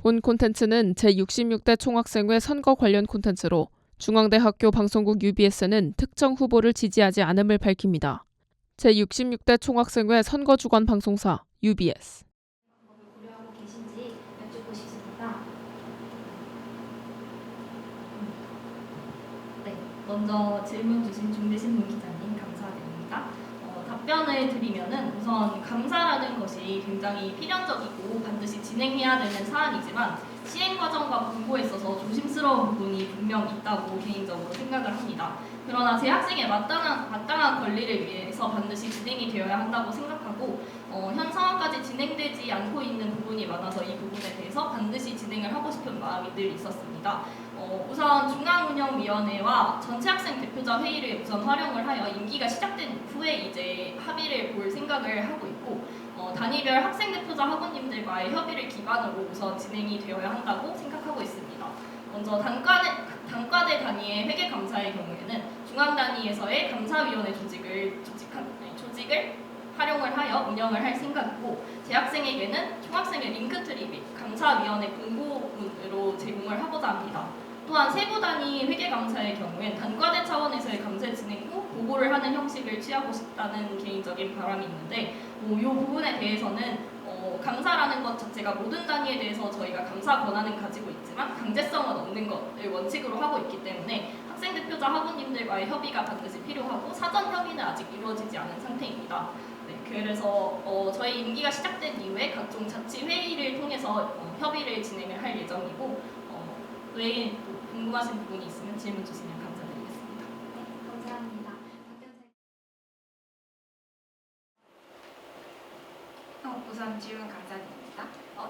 본 콘텐츠는 제66대 총학생회 선거 관련 콘텐츠로 중앙대학교 방송국 UBS는 특정 후보를 지지하지 않음을 밝힙니다. 제66대 총학생회 선거주간 방송사 UBS. 고려하고 계신지 여쭙고 싶습니다. 네, 먼저 질문 주신 중대신문 기자님 감사드립니다. 답변을 드리면은 우선 감사라는 것이 굉장히 필연적이고 반드시 진행해야 되는 사안이지만 시행 과정과 공고에 있어서 조심스러운 부분이 분명 있다고 개인적으로 생각을 합니다. 그러나 제 학생의 마땅한 권리를 위해서 반드시 진행이 되어야 한다고 생각하고 현 상황까지 진행되지 않고 있는 부분이 많아서 이 부분에 대해서 반드시 진행을 하고 싶은 마음이 늘 있었습니다. 우선 중앙운영위원회와 전체 학생 대표자 회의를 우선 활용을 하여 임기가 시작된 후에 이제 합의를 볼 생각을 하고 있고 단위별 학생 대표자 학우님들과의 협의를 기반으로 우선 진행이 되어야 한다고 생각하고 있습니다. 먼저 단과대 단위의 회계 감사의 경우에는 중앙 단위에서의 감사위원회 조직을 활용을 하여 운영을 할 생각이고 재학생에게는 총학생의 링크트리 및 감사위원회 공고문으로 제공을 하고자 합니다. 또한 세부 단위 회계 감사의 경우엔 단과대 차원에서의 감사 진행 후 보고를 하는 형식을 취하고 싶다는 개인적인 바람이 있는데 이 부분에 대해서는 감사라는 것 자체가 모든 단위에 대해서 저희가 감사 권한은 가지고 있지만 강제성은 없는 것을 원칙으로 하고 있기 때문에 학생 대표자 학우님들과의 협의가 반드시 필요하고 사전 협의는 아직 이루어지지 않은 상태입니다. 네, 그래서 저희 임기가 시작된 이후에 각종 자치 회의를 통해서 협의를 진행을 할 예정이고 외에 궁금하신 부분이 있으면 질문 주시면 감사드리겠습니다. 네, 감사합니다. 우선 질문 감사드립니다.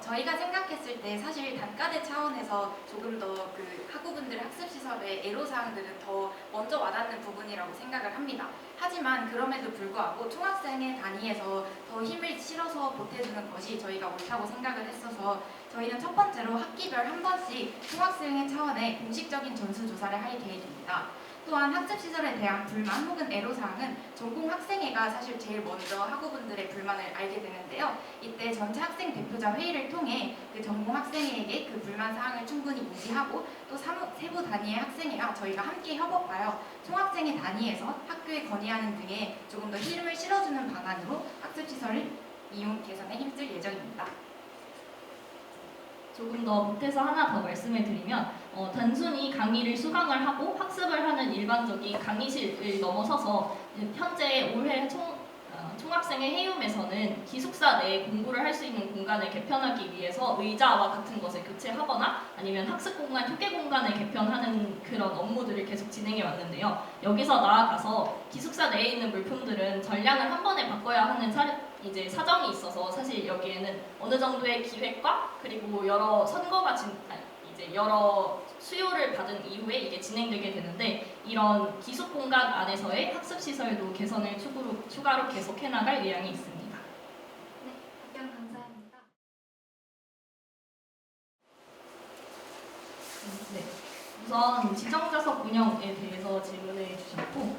저희가 생각했을 때 사실 단과대 차원에서 조금 더 그 학우분들 학습시설의 애로사항들은 더 먼저 와닿는 부분이라고 생각을 합니다. 하지만 그럼에도 불구하고 총학생의 단위에서 더 힘을 실어서 보태주는 것이 저희가 옳다고 생각을 했어서 저희는 첫 번째로 학기별 한 번씩 총학생회 차원의 공식적인 전수조사를 할 계획입니다. 또한 학습시설에 대한 불만 혹은 애로사항은 전공 학생회가 사실 제일 먼저 학우분들의 불만을 알게 되는데요. 이때 전체 학생 대표자 회의를 통해 그 전공 학생회에게 그 불만 사항을 충분히 인지하고 또 세부 단위의 학생회와 저희가 함께 협업하여 총학생회 단위에서 학교에 건의하는 등의 조금 더 힘을 실어주는 방안으로 학습시설 이용 개선에 힘쓸 예정입니다. 조금 더 보태서 하나 더 말씀을 드리면 단순히 강의를 수강을 하고 학습을 하는 일반적인 강의실을 넘어서서 현재 올해 총학생회 해움에서는 기숙사 내에 공부를 할 수 있는 공간을 개편하기 위해서 의자와 같은 것을 교체하거나 아니면 학습 공간, 휴게 공간을 개편하는 그런 업무들을 계속 진행해 왔는데요. 여기서 나아가서 기숙사 내에 있는 물품들은 전량을 한 번에 바꿔야 하는 이제 사정이 있어서 사실 여기에는 어느 정도의 기획과 그리고 여러 여러 수요를 받은 이후에 이게 진행되게 되는데 이런 기숙 공간 안에서의 학습 시설도 개선을 추가로 계속해 나갈 의향이 있습니다. 네, 답변 감사합니다. 네, 우선 지정자석 운영에 대해서 질문을 주셨고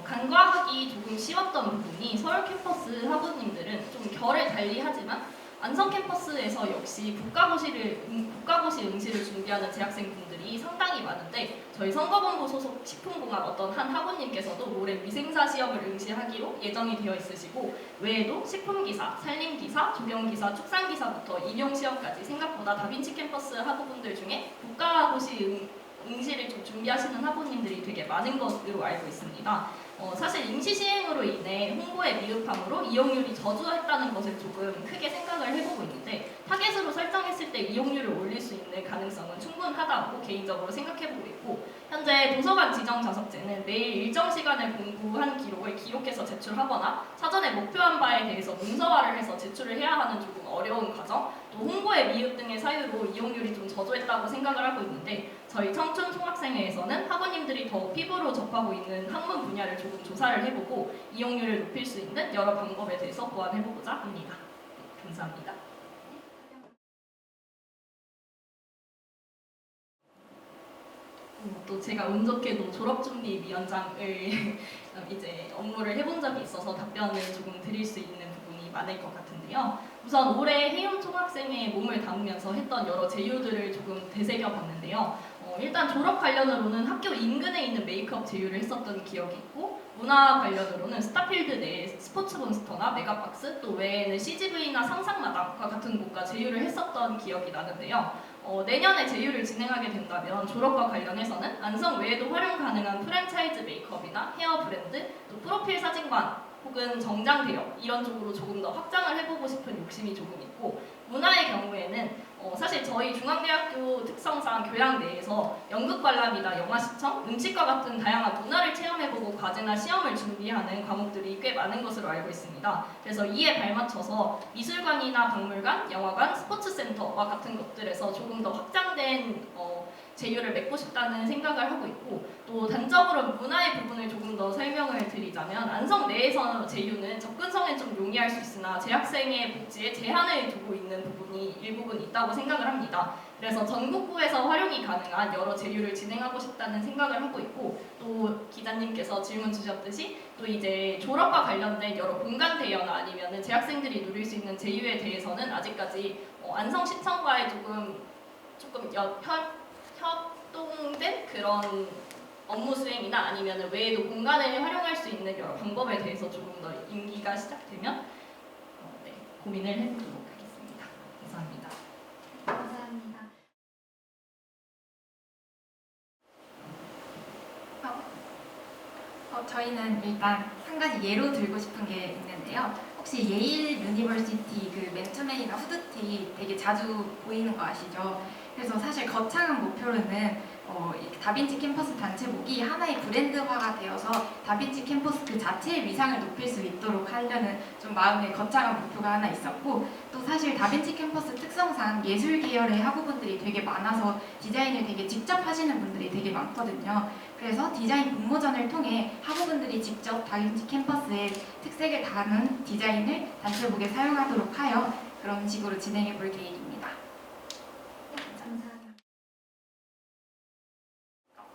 간과하기 조금 쉬웠던 부분이 서울 캠퍼스 학우님들은 좀 결을 달리하지만 안성 캠퍼스에서 역시 국가고시 응시를 준비하는 재학생분들이 상당히 많은데 저희 선거본부 소속 식품공학 어떤 한 학우님께서도 올해 위생사 시험을 응시하기로 예정이 되어 있으시고 외에도 식품기사, 산림기사, 조경기사, 축산기사부터 임용시험까지 생각보다 다빈치 캠퍼스 학우분들 중에 국가고시 응시를 좀 준비하시는 학우님들이 되게 많은 것으로 알고 있습니다. 사실 임시 시행으로 인해 홍보의 미흡함으로 이용률이 저조했다는 것을 조금 크게 생각을 해보고 있는데 타겟으로 설정했을 때 이용률을 올릴 수 있는 가능성은 충분하다고 개인적으로 생각해보고 있고 현재 도서관 지정 좌석제는 매일 일정 시간을 공부한 기록을 기록해서 제출하거나 사전에 목표한 바에 대해서 문서화를 해서 제출을 해야 하는 조금 어려운 과정 또 홍보의 미흡 등의 사유로 이용률이 좀 저조했다고 생각을 하고 있는데 저희 청춘 총학생회에서는 학우님들이 더 피부로 접하고 있는 학문 분야를 조금 조사를 해보고 이용률을 높일 수 있는 여러 방법에 대해서 보완해보고자 합니다. 네, 감사합니다. 또 제가 운 좋게도 졸업준비위원장을 이제 업무를 해본 적이 있어서 답변을 조금 드릴 수 있는 부분이 많을 것 같은데요. 우선 올해 해운 총학생회에 몸을 담으면서 했던 여러 제휴들을 조금 되새겨봤는데요. 일단 졸업 관련으로는 학교 인근에 있는 메이크업 제휴를 했었던 기억이 있고, 문화 관련으로는 스타필드 내에 스포츠몬스터나 메가박스, 또 외에는 CGV나 상상마당과 같은 곳과 제휴를 했었던 기억이 나는데요. 내년에 제휴를 진행하게 된다면 졸업과 관련해서는 안성 외에도 활용 가능한 프랜차이즈 메이크업이나 헤어 브랜드, 또 프로필 사진관 혹은 정장 대여 이런 쪽으로 조금 더 확장을 해보고 싶은 욕심이 조금 있고, 문화의 경우에는 사실 저희 중앙대학교 특성상 교양 내에서 연극 관람이나 영화 시청, 음식과 같은 다양한 문화를 체험해보고 과제나 시험을 준비하는 과목들이 꽤 많은 것으로 알고 있습니다. 그래서 이에 발맞춰서 미술관이나 박물관, 영화관, 스포츠센터와 같은 것들에서 조금 더 확장된 제휴를 맺고 싶다는 생각을 하고 있고, 또 단적으로 문화의 부분을 조금 더 설명을 드리자면 안성 내에서 제휴는 접근성에 좀 용이할 수 있으나 재학생의 복지에 제한을 두고 있는 부분이 일부분 있다고 생각을 합니다. 그래서 전국구에서 활용이 가능한 여러 제휴를 진행하고 싶다는 생각을 하고 있고, 또 기자님께서 질문 주셨듯이 또 이제 졸업과 관련된 여러 공간 대여나 아니면은 재학생들이 누릴 수 있는 제휴에 대해서는 아직까지 안성시청과의 조금 협동된 그런 업무 수행이나 아니면 외에도 공간을 활용할 수 있는 여러 방법에 대해서 조금 더 임기가 시작되면 고민을 해보도록 하겠습니다. 감사합니다. 감사합니다. 저희는 일단 한 가지 예로 들고 싶은 게 있는데요. 혹시 예일 유니버시티 그 맨투맨이나 후드티 되게 자주 보이는 거 아시죠? 그래서 사실 거창한 목표로는 다빈치 캠퍼스 단체복이 하나의 브랜드화가 되어서 다빈치 캠퍼스 그 자체의 위상을 높일 수 있도록 하려는 좀 마음의 거창한 목표가 하나 있었고, 또 사실 다빈치 캠퍼스 특성상 예술 계열의 학우분들이 되게 많아서 디자인을 되게 직접 하시는 분들이 되게 많거든요. 그래서 디자인 공모전을 통해 학우분들이 직접 다빈치 캠퍼스의 특색을 담은 디자인을 단체복에 사용하도록 하여 그런 식으로 진행해 볼 계획입니다. 감사합니다.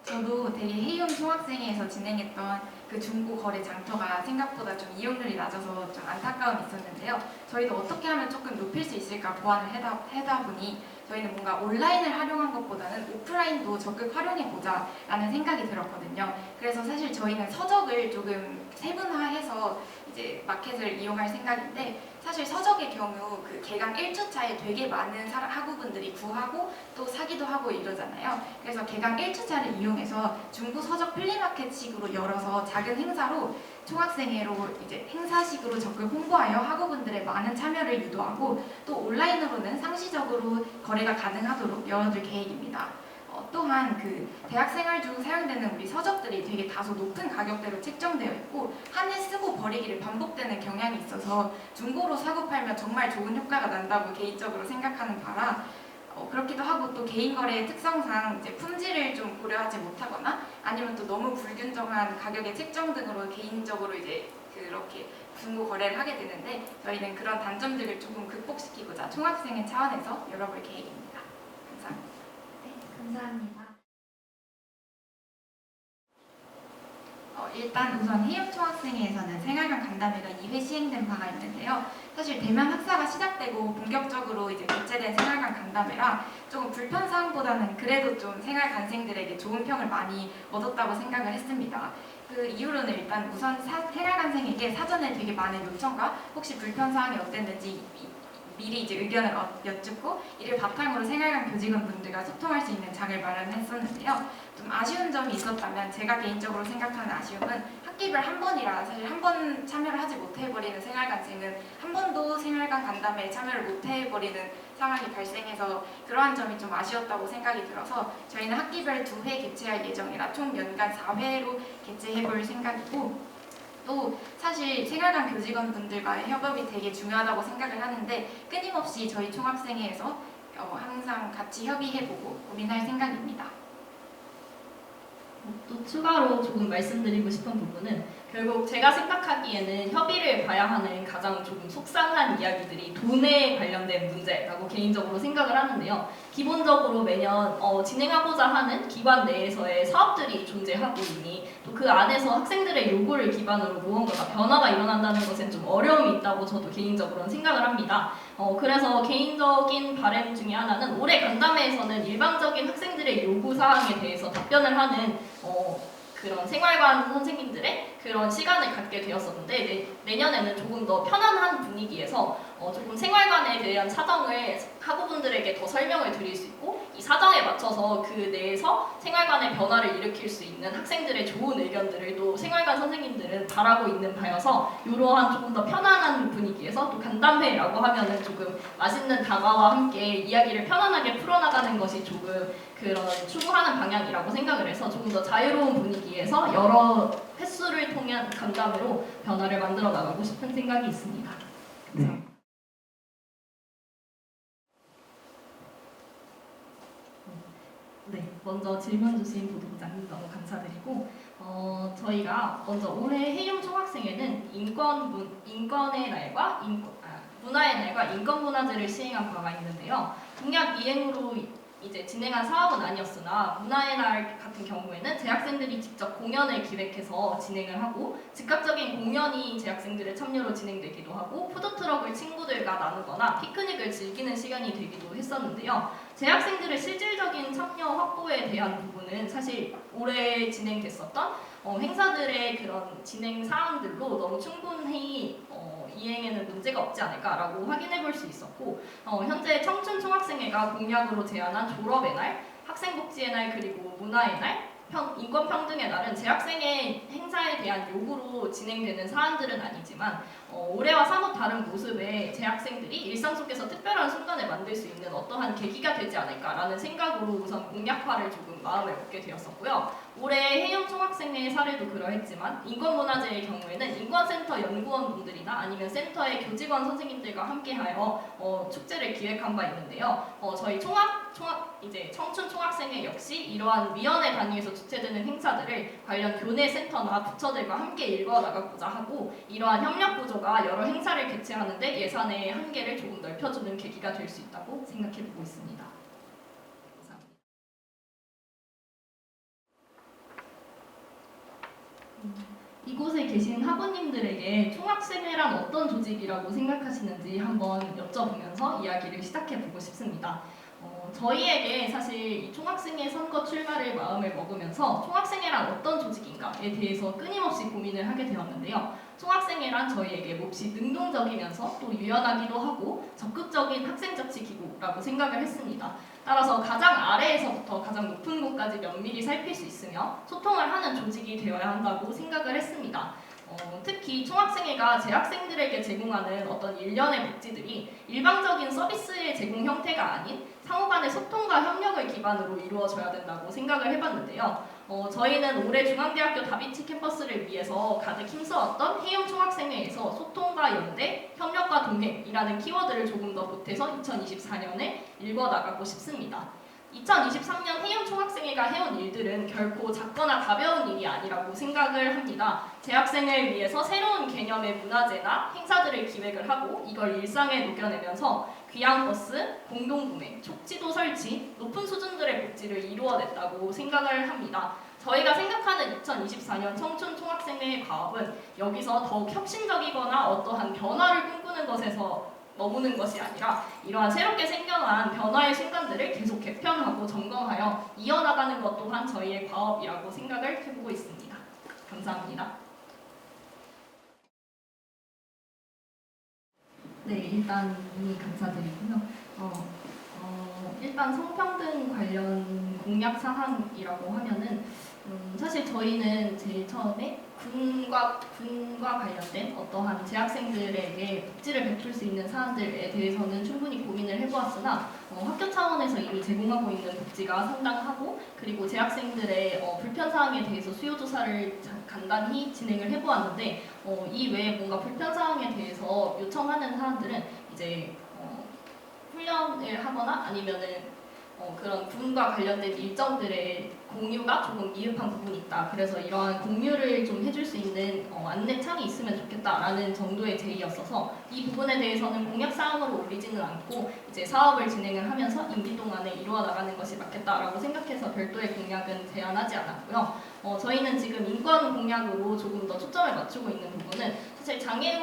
저도 되게 해운 총학생회에서 진행했던 그 중고 거래 장터가 생각보다 좀 이용률이 낮아서 좀 안타까움이 있었는데요. 저희도 어떻게 하면 조금 높일 수 있을까 보완을 하다 보니 저희는 뭔가 온라인을 활용한 것보다는 오프라인도 적극 활용해보자 라는 생각이 들었거든요. 그래서 사실 저희는 서적을 조금 세분화해서 이제 마켓을 이용할 생각인데, 사실 서적의 경우 그 개강 1주차에 되게 많은 학우분들이 구하고 또 사기도 하고 이러잖아요. 그래서 개강 1주차를 이용해서 중고 서적 플리마켓식으로 열어서 작은 행사로 총학생회로 이제 행사식으로 적극 홍보하여 학우분들의 많은 참여를 유도하고, 또 온라인으로는 상시적으로 거래가 가능하도록 열어둘 계획입니다. 또한 그 대학생활 중 사용되는 우리 서적들이 되게 다소 높은 가격대로 책정되어 있고 한 해 쓰고 버리기를 반복되는 경향이 있어서 중고로 사고 팔면 정말 좋은 효과가 난다고 개인적으로 생각하는 바라 그렇기도 하고, 또 개인 거래의 특성상 이제 품질을 좀 고려하지 못하거나 아니면 또 너무 불균정한 가격의 책정 등으로 개인적으로 이제 그렇게 중고 거래를 하게 되는데, 저희는 그런 단점들을 조금 극복시키고자 총학생회 차원에서 열어볼 계획입니다. 감사합니다. 네, 감사합니다. 일단 우선 해운 총학생회에서는 생활관 간담회가 2회 시행된 바가 있는데요. 사실 대면 학사가 시작되고 본격적으로 이제 개최된 생활관 간담회라 조금 불편사항보다는 그래도 좀 생활관생들에게 좋은 평을 많이 얻었다고 생각을 했습니다. 그 이후로는 일단 우선 생활관생에게 사전에 되게 많은 요청과 혹시 불편사항이 어땠는지 미리 이제 의견을 여쭙고 이를 바탕으로 생활관 교직원분들과 소통할 수 있는 장을 마련했었는데요. 좀 아쉬운 점이 있었다면 제가 개인적으로 생각하는 아쉬움은 학기별 한 번이라 사실 한 번 참여를 하지 못해버리는 생활관생은 한 번도 생활관 간담회에 참여를 못해버리는 상황이 발생해서 그러한 점이 좀 아쉬웠다고 생각이 들어서 저희는 학기별 2회 개최할 예정이라 총 연간 4회로 개최해볼 생각이고, 또 사실 생활관 교직원분들과의 협업이 되게 중요하다고 생각을 하는데 끊임없이 저희 총학생회에서 항상 같이 협의해보고 고민할 생각입니다. 또 추가로 조금 말씀드리고 싶은 부분은 결국 제가 생각하기에는 협의를 봐야 하는 가장 조금 속상한 이야기들이 돈에 관련된 문제라고 개인적으로 생각을 하는데요. 기본적으로 매년 진행하고자 하는 기관 내에서의 사업들이 존재하고 있니 또 그 안에서 학생들의 요구를 기반으로 무언가가 변화가 일어난다는 것엔 좀 어려움이 있다고 저도 개인적으로는 생각을 합니다. 그래서 개인적인 바람 중에 하나는 올해 간담회에서는 일반적인 학생들의 요구 사항에 대해서 답변을 하는 그런 생활관 선생님들의 그런 시간을 갖게 되었었는데 내년에는 조금 더 편안한 분위기에서 조금 생활관에 대한 사정을 학우분들에게 더 설명을 드릴 수 있고 이 사정에 맞춰서 그 내에서 생활관의 변화를 일으킬 수 있는 학생들의 좋은 의견들을 또 생활관 선생님들은 바라고 있는 바여서 이러한 조금 더 편안한 분위기에서 또 간담회라고 하면은 조금 맛있는 다과와 함께 이야기를 편안하게 풀어나가는 것이 조금 그런 추구하는 방향이라고 생각을 해서 조금 더 자유로운 분위기에서 여러 횟수를 통한 간담회로 변화를 만들어 나가고 싶은 생각이 있습니다. 네. 네, 먼저 질문 주신 부동장님 너무 감사드리고 저희가 먼저 올해 해용 총학생회는 인권의 날과 문화의 날과 인권문화제를 시행한 바가 있는데요. 공약 이행으로 이제 진행한 사업은 아니었으나 문화의 날 같은 경우에는 재학생들이 직접 공연을 기획해서 진행을 하고 즉각적인 공연이 재학생들의 참여로 진행되기도 하고 푸드트럭을 친구들과 나누거나 피크닉을 즐기는 시간이 되기도 했었는데요. 재학생들의 실질적인 참여 확보에 대한 부분은 사실 올해 진행됐었던 행사들의 그런 진행 사항들로 너무 충분히 이행에는 문제가 없지 않을까라고 확인해 볼 수 있었고 현재 청춘총학생회가 공약으로 제안한 졸업의 날, 학생복지의 날 그리고 문화의 날, 인권평등의 날은 재학생의 행사에 대한 요구로 진행되는 사안들은 아니지만 올해와 사뭇 다른 모습의 재학생들이 일상 속에서 특별한 순간을 만들 수 있는 어떠한 계기가 되지 않을까라는 생각으로 우선 공약화를 조금 마음을 먹게 되었었고요. 올해 해영 총학생회의 사례도 그러했지만 인권문화제의 경우에는 인권센터 연구원분들이나 아니면 센터의 교직원 선생님들과 함께하여 축제를 기획한 바 있는데요. 저희 이제 청춘 총학생회 역시 이러한 위원회 단위에서 주최되는 행사들을 관련 교내 센터나 부처들과 함께 이끌어 나가고자 하고 이러한 협력 구조가 여러 행사를 개최하는데 예산의 한계를 조금 넓혀주는 계기가 될 수 있다고 생각해보고 있습니다. 감사합니다. 이곳에 계신 학우님들에게 총학생회란 어떤 조직이라고 생각하시는지 한번 여쭤보면서 이야기를 시작해보고 싶습니다. 저희에게 사실 이 총학생회 선거 출마를 마음을 먹으면서 총학생회란 어떤 조직인가에 대해서 끊임없이 고민을 하게 되었는데요. 총학생회란 저희에게 몹시 능동적이면서 또 유연하기도 하고 적극적인 학생자치기구라고 생각을 했습니다. 따라서 가장 아래에서부터 가장 높은 곳까지 면밀히 살필 수 있으며 소통을 하는 조직이 되어야 한다고 생각을 했습니다. 특히 총학생회가 재학생들에게 제공하는 어떤 일련의 복지들이 일방적인 서비스의 제공 형태가 아닌 상호간의 소통과 협력을 기반으로 이루어져야 된다고 생각을 해봤는데요. 저희는 올해 중앙대학교 다비치 캠퍼스를 위해서 가득 힘써왔던 해영 총학생회에서 소통과 연대, 협력과 동행이라는 키워드를 조금 더 보태서 2024년에 읽어나가고 싶습니다. 2023년 해영 총학생회가 해온 일들은 결코 작거나 가벼운 일이 아니라고 생각을 합니다. 재학생을 위해서 새로운 개념의 문화제나 행사들을 기획을 하고 이걸 일상에 녹여내면서 귀향버스, 공동구매, 촉지도 설치, 높은 수준들의 복지를 이루어냈다고 생각을 합니다. 저희가 생각하는 2024년 청춘 총학생회의 과업은 여기서 더욱 혁신적이거나 어떠한 변화를 꿈꾸는 것에서 머무는 것이 아니라 이러한 새롭게 생겨난 변화의 순간들을 계속 개편하고 점검하여 이어나가는 것 또한 저희의 과업이라고 생각을 해보고 있습니다. 감사합니다. 네, 일단 감사드리고요. 일단 성평등 관련 공약 사항이라고 하면은 사실 저희는 제일 처음에 군과 관련된 어떠한 재학생들에게 복지를 베풀 수 있는 사안들에 대해서는 충분히 고민을 해보았으나 학교 차원에서 이미 제공하고 있는 복지가 상당하고 그리고 재학생들의 불편 사항에 대해서 수요 조사를 간단히 진행을 해보았는데 이 외에 뭔가 불편 사항에 대해서 요청하는 사람들은 이제 훈련을 하거나 아니면은 그런 군과 관련된 일정들의 공유가 조금 미흡한 부분이 있다. 그래서 이러한 공유를 좀 해줄 수 있는 안내창이 있으면 좋겠다라는 정도의 제의였어서 이 부분에 대해서는 공약 사항으로 올리지는 않고 이제 사업을 진행을 하면서 임기 동안에 이루어 나가는 것이 맞겠다라고 생각해서 별도의 공약은 제안하지 않았고요. 저희는 지금 인권 공약으로 조금 더 초점을 맞추고 있는 부분은 사실 장애인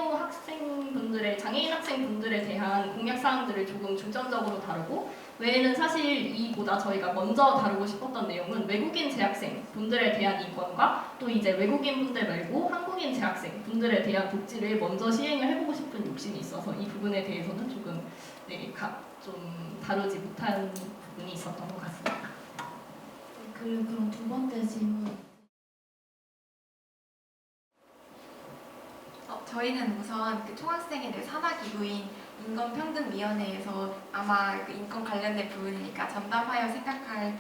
학생분들에 대한 공약 사항들을 조금 중점적으로 다루고 외에는 사실 이보다 저희가 먼저 다루고 싶었던 내용은 외국인 재학생 분들에 대한 인권과 또 이제 외국인 분들 말고 한국인 재학생 분들에 대한 복지를 먼저 시행을 해보고 싶은 욕심이 있어서 이 부분에 대해서는 조금 좀 다루지 못한 부분이 있었던 것 같습니다. 그럼 두 번째 질문. 저희는 우선 그 총학생회 내 산하기구인 인권평등위원회에서 아마 그 인권 관련된 부분이니까 전담하여 생각할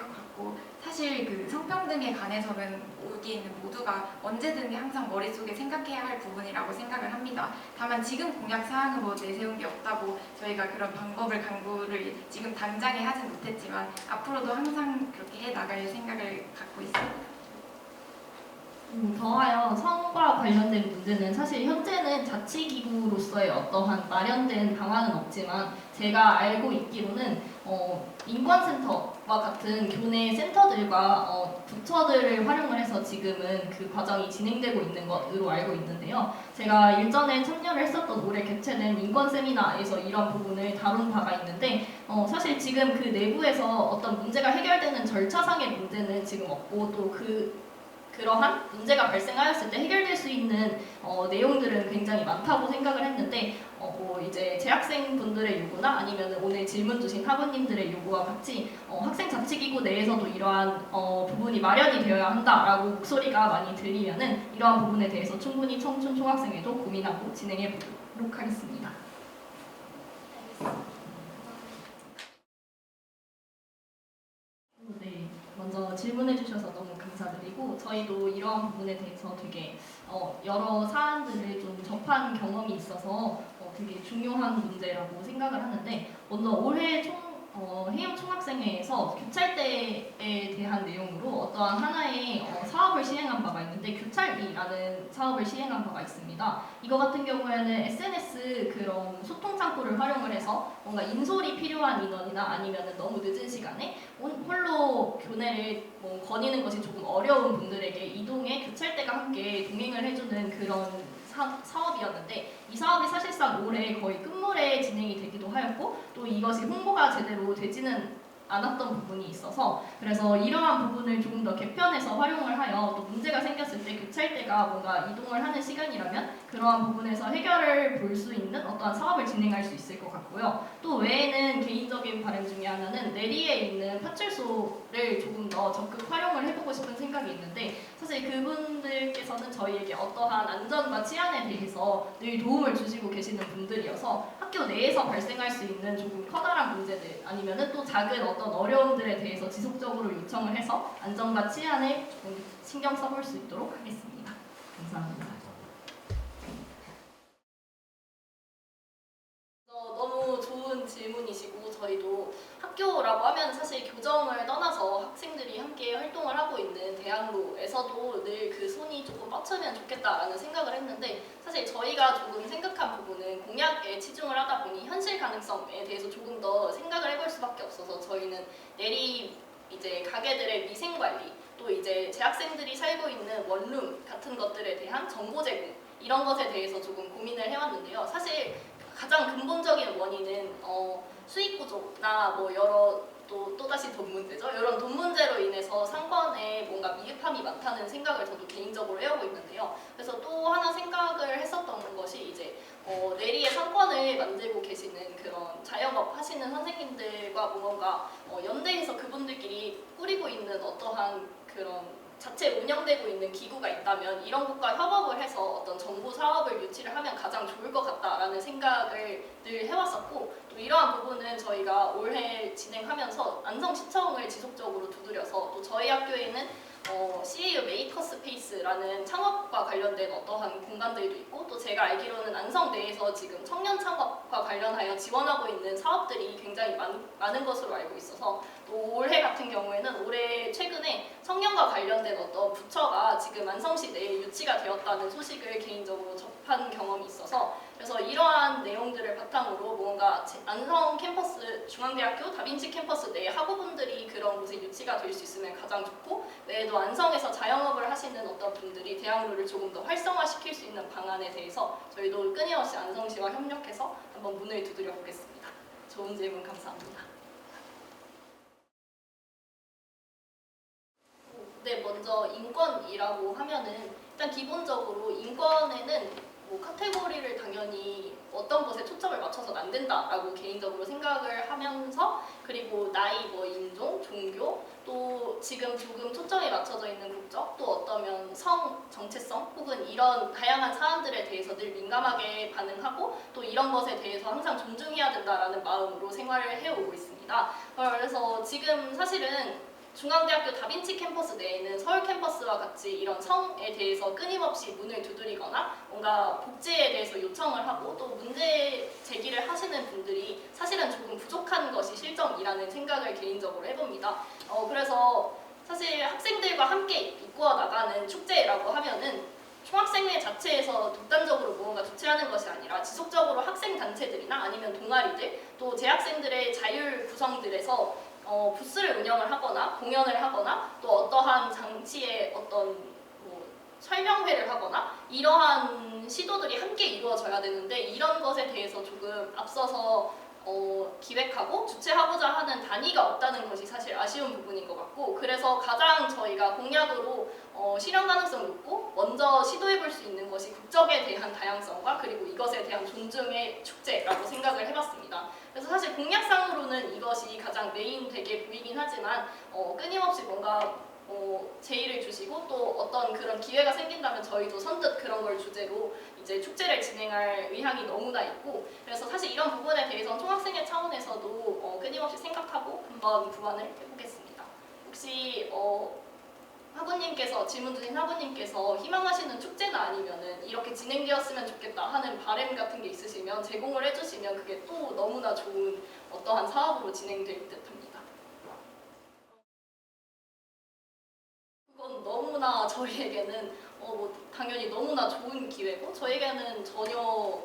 것 같고, 사실 그 성평등에 관해서는 여기 있는 모두가 언제든 항상 머릿속에 생각해야 할 부분이라고 생각을 합니다. 다만 지금 공약 사항으로 내세운 게 없다고 저희가 그런 강구를 지금 당장에 하진 못했지만 앞으로도 항상 그렇게 해 나갈 생각을 갖고 있습니다. 더하여 성과 관련된 문제는 사실 현재는 자치기구로서의 어떠한 마련된 방안은 없지만 제가 알고 있기로는 인권센터와 같은 교내 센터들과 부처들을 활용을 해서 지금은 그 과정이 진행되고 있는 것으로 알고 있는데요. 제가 일전에 참여를 했었던 올해 개최된 인권 세미나에서 이런 부분을 다룬 바가 있는데 사실 지금 그 내부에서 어떤 문제가 해결되는 절차상의 문제는 지금 없고 또 그러한 문제가 발생하였을 때 해결될 수 있는 내용들은 굉장히 많다고 생각을 했는데 뭐 이제 재학생분들의 요구나 아니면 오늘 질문 주신 학우님들의 요구와 같이 학생 자치기구 내에서도 이러한 부분이 마련이 되어야 한다라고 목소리가 많이 들리면은 이러한 부분에 대해서 충분히 청춘 총학생회도 고민하고 진행해 보도록 하겠습니다. 네, 먼저 질문해 주셔서 너무 감사드리고 저희도 이러한 부분에 대해서 되게 여러 사안들을 좀 접한 경험이 있어서 되게 중요한 문제라고 생각을 하는데 먼저 올해 해영 총학생회에서 교찰대에 대한 내용으로 어떠한 하나의 사업을 시행한 바가 있는데 교찰이라는 사업을 시행한 바가 있습니다. 이거 같은 경우에는 SNS 그런 소통 창구를 활용을 해서 뭔가 인솔이 필요한 인원이나 아니면 너무 늦은 시간에 홀로 교내를 거니는 것이 조금 어려운 분들에게 이동에 교찰대가 함께 동행을 해주는 그런 사업이었는데 이 사업이 사실상 올해 거의 끝물에 진행이 되기도 하였고 또 이것이 홍보가 제대로 되지는 않았던 부분이 있어서 그래서 이러한 부분을 조금 더 개편해서 활용을 하여 또 문제가 생겼을 때 교찰대가 뭔가 이동을 하는 시간이라면 그러한 부분에서 해결을 볼 수 있는 어떠한 사업을 진행할 수 있을 것 같고요. 또 외에는 개인적인 바람 중에 하나는 내리에 있는 파출소를 조금 더 적극 활용을 해보고 싶은 생각이 있는데 사실 그분들께서는 저희에게 어떠한 안전과 치안에 대해서 늘 도움을 주시고 계시는 분들이어서 학교 내에서 발생할 수 있는 조금 커다란 문제들 아니면은 또 작은 어떤 어려움들에 대해서 지속적으로 요청을 해서 안전과 치안에 조금 신경 써볼 수 있도록 하겠습니다. 감사합니다. 너무 좋은 질문이시고 저희도 학교라고 하면 사실 교정을 떠나서 학생들이 함께 활동을 하고 있는 대학로에서도 늘 그 손이 조금 뻗치면 좋겠다라는 생각을 했는데 사실 저희가 조금 생각한 부분은 공약에 치중을 하다 보니 현실 가능성에 대해서 조금 더 생각을 해볼 수밖에 없어서 저희는 내리 이제 가게들의 위생 관리 또 이제 재학생들이 살고 있는 원룸 같은 것들에 대한 정보 제공 이런 것에 대해서 조금 고민을 해왔는데요. 사실 가장 근본적인 원인은 수익 구조나 뭐 여러 또다시 돈 문제죠. 이런 돈 문제로 인해서 상권에 뭔가 미흡함이 많다는 생각을 저도 개인적으로 해오고 있는데요. 그래서 또 하나 생각을 했었던 것이 이제 내리의 상권을 만들고 계시는 그런 자영업 하시는 선생님들과 뭔가 연대해서 그분들끼리 꾸리고 있는 어떠한 그런 자체 운영되고 있는 기구가 있다면 이런 곳과 협업을 해서 어떤 정보 사업을 유치를 하면 가장 좋을 것 같다라는 생각을 늘 해왔었고 또 이러한 부분은 저희가 올해 진행하면서 안성시청을 지속적으로 두드려서 또 저희 학교에는 CAU 메이커 스페이스라는 창업과 관련된 어떠한 공간들도 있고 또 제가 알기로는 안성 내에서 지금 청년 창업과 관련하여 지원하고 있는 사업들이 굉장히 많은 것으로 알고 있어서 또 올해 같은 경우에는 올해 최근에 청년과 관련된 어떤 부처가 지금 안성시 내에 유치가 되었다는 소식을 개인적으로 접한 경험이 있어서 그래서 이러한 내용들을 바탕으로 뭔가 안성 캠퍼스 중앙대학교 다빈치 캠퍼스 내 학우분들이 그런 그런 곳에 유치가 될 수 있으면 가장 좋고, 외에도 안성에서 자영업을 하시는 어떤 분들이 대학로를 조금 더 활성화시킬 수 있는 방안에 대해서 저희도 끊임없이 안성시와 협력해서 한번 문을 두드려 보겠습니다. 좋은 질문 감사합니다. 네, 먼저 인권이라고 하면은 일단 기본적으로 인권에는 뭐 카테고리를 당연히 어떤 것에 초점을 맞춰서는 안 된다라고 개인적으로 생각을 하면서, 그리고 나이, 뭐 인종, 종교, 또 지금 조금 초점이 맞춰져 있는 국적, 또 어떠면 성, 정체성 혹은 이런 다양한 사안들에 대해서 늘 민감하게 반응하고 또 이런 것에 대해서 항상 존중해야 된다라는 마음으로 생활을 해오고 있습니다. 그래서 지금 사실은 중앙대학교 다빈치 캠퍼스 내에는 서울 캠퍼스와 같이 이런 성에 대해서 끊임없이 문을 두드리거나 뭔가 복지에 대해서 요청을 하고 또 문제 제기를 하시는 분들이 사실은 조금 부족한 것이 실정이라는 생각을 개인적으로 해봅니다. 그래서 사실 학생들과 함께 이끌어 나가는 축제라고 하면은 총학생회 자체에서 독단적으로 무언가 주최하는 것이 아니라 지속적으로 학생단체들이나 아니면 동아리들, 또 재학생들의 자율 구성들에서 부스를 운영을 하거나 공연을 하거나 또 어떠한 장치의 어떤 뭐 설명회를 하거나 이러한 시도들이 함께 이루어져야 되는데, 이런 것에 대해서 조금 앞서서 기획하고 주최하고자 하는 단위가 없다는 것이 사실 아쉬운 부분인 것 같고, 그래서 가장 저희가 공약으로 실현 가능성 높고 먼저 시도해볼 수 있는 것이 국적에 대한 다양성과 그리고 이것에 대한 존중의 축제라고 생각을 해봤습니다. 그래서 사실 공약상으로는 이것이 가장 메인되게 보이긴 하지만 끊임없이 뭔가 제의를 주시고 또 어떤 그런 기회가 생긴다면 저희도 선뜻 그런 걸 주제로 이제 축제를 진행할 의향이 너무나 있고, 그래서 사실 이런 부분에 대해서 총학생회 차원에서도 끊임없이 생각하고 한번 구안을 해보겠습니다. 혹시 학우님께서 질문 주신 학우님께서 희망하시는 축제나 아니면은 이렇게 진행되었으면 좋겠다 하는 바람 같은 게 있으시면 제공을 해주시면 그게 또 너무나 좋은 어떠한 사업으로 진행될 듯합니다. 그건 너무나 저희에게는 뭐 당연히 너무나 좋은 기회고 저희에게는 전혀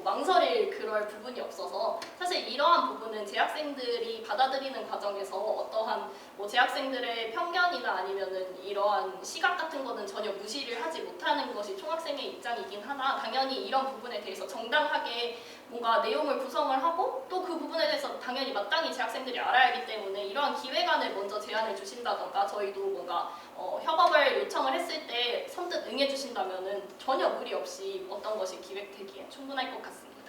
망설일 그럴 부분이 없어서, 사실 이러한 부분은 재학생들이 받아들이는 과정에서 어떠한 뭐 재학생들의 편견이나 아니면은 이러한 시각 같은 거는 전혀 무시를 하지 못하는 것이 총학생의 입장이긴 하나, 당연히 이런 부분에 대해서 정당하게 뭔가 내용을 구성을 하고 또 그 부분에 대해서 당연히 마땅히 재학생들이 알아야 하기 때문에 이러한 기획안을 먼저 제안을 주신다던가 저희도 뭔가 협업을 요청을 했을 때 선뜻 응해 주신다면은 전혀 무리 없이 어떤 것이 기획되기에 충분할 것 같습니다.